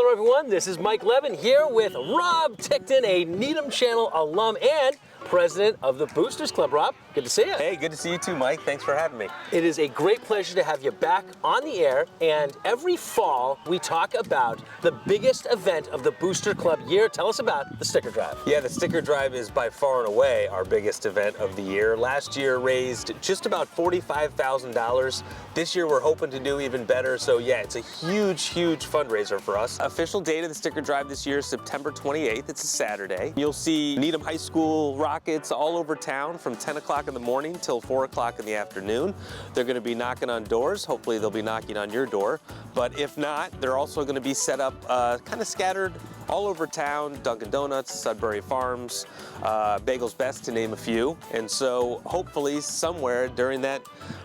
Hello everyone, this is Mike Levin here with Rob Ticktin, a Needham Channel alum and president of the Boosters Club. Rob, good to see you. Hey, good to see you too, Mike. Thanks for having me. It is a great pleasure to have you back on the air, and every fall we talk about the biggest event of the Booster Club year. Tell us about the Sticker Drive. Yeah, the Sticker Drive is by far and away our biggest event of the year. Last year raised just about $45,000. This year we're hoping to do even better, so yeah, it's a huge fundraiser for us. Official date of the Sticker Drive this year is September 28th. It's a Saturday. You'll see Needham High School rockets all over town from 10 o'clock in the morning till 4 o'clock in the afternoon. They're going to be knocking on doors. Hopefully they'll be knocking on your door. But if not, they're also going to be set up kind of scattered all over town. Dunkin' Donuts, Sudbury Farms, Bagels Best, to name a few. And so hopefully somewhere during that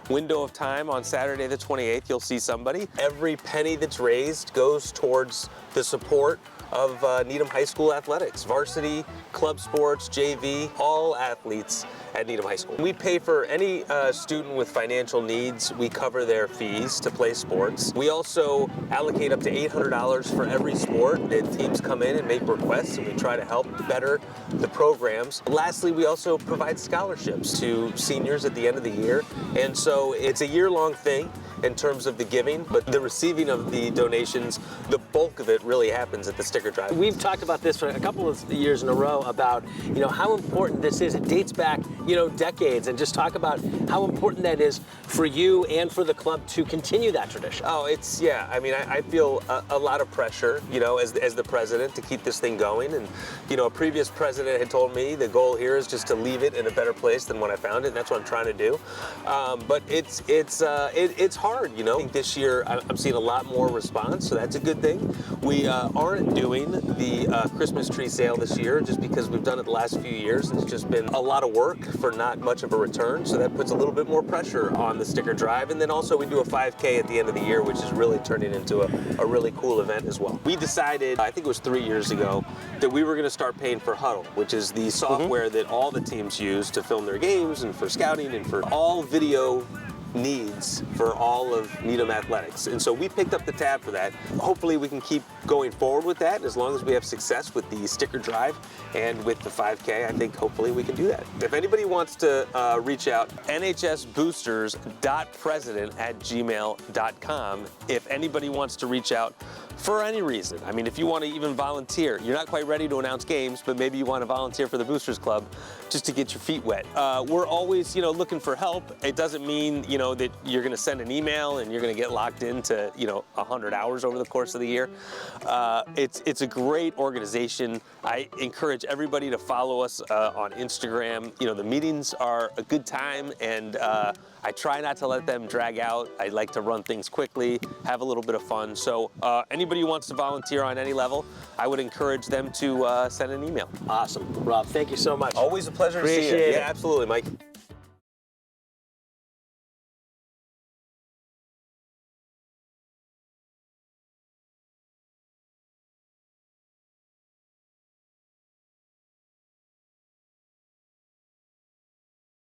window of time on Saturday the 28th, you'll see somebody. Every penny that's raised goes towards the support of Needham High School Athletics, varsity, club sports, JV, all athletes at Needham High School. We pay for any student with financial needs. We cover their fees to play sports. We also allocate up to $800 for every sport that teams come in and make requests, and we try to help better the programs. Lastly, we also provide scholarships to seniors at the end of the year, and so it's a year-long thing in terms of the giving, but the receiving of the donations, the bulk of it really happens at the Sticker Drive. We've talked about this for a couple of years in a row about, how important this is. It dates back, decades, and just talk about how important that is for you and for the club to continue that tradition. Oh, I feel a lot of pressure, as the president to keep this thing going. And, a previous president had told me the goal here is just to leave it in a better place than when I found it, and that's what I'm trying to do. But it's hard, I think this year I'm seeing a lot more response, so that's a good thing. We aren't doing the Christmas tree sale this year just because we've done it the last few years, and it's just been a lot of work for not much of a return, so that puts a little bit more pressure on the Sticker Drive. And then also we do a 5K at the end of the year, which is really turning into a really cool event as well. We decided, I think it was 3 years ago, that we were going to start paying for Huddle, which is the software that all the teams use to film their games and for scouting and for all video needs for all of Needham Athletics. And so we picked up the tab for that. Hopefully we can keep going forward with that, as long as we have success with the Sticker Drive and with the 5K. I think hopefully we can do that. If anybody wants to reach out, nhsboosters.president@gmail.com. If anybody wants to reach out for any reason, if you want to even volunteer, you're not quite ready to announce games, but maybe you want to volunteer for the Boosters Club just to get your feet wet. We're always, looking for help. It doesn't mean, that you're going to send an email and you're going to get locked into, 100 hours over the course of the year. It's a great organization. I encourage everybody to follow us on Instagram. The meetings are a good time, and I try not to let them drag out. I like to run things quickly, have a little bit of fun. So anybody who wants to volunteer on any level, I would encourage them to send an email. Awesome. Rob, thank you so much. Always a pleasure to see you. Appreciate it. Yeah, absolutely, Mike.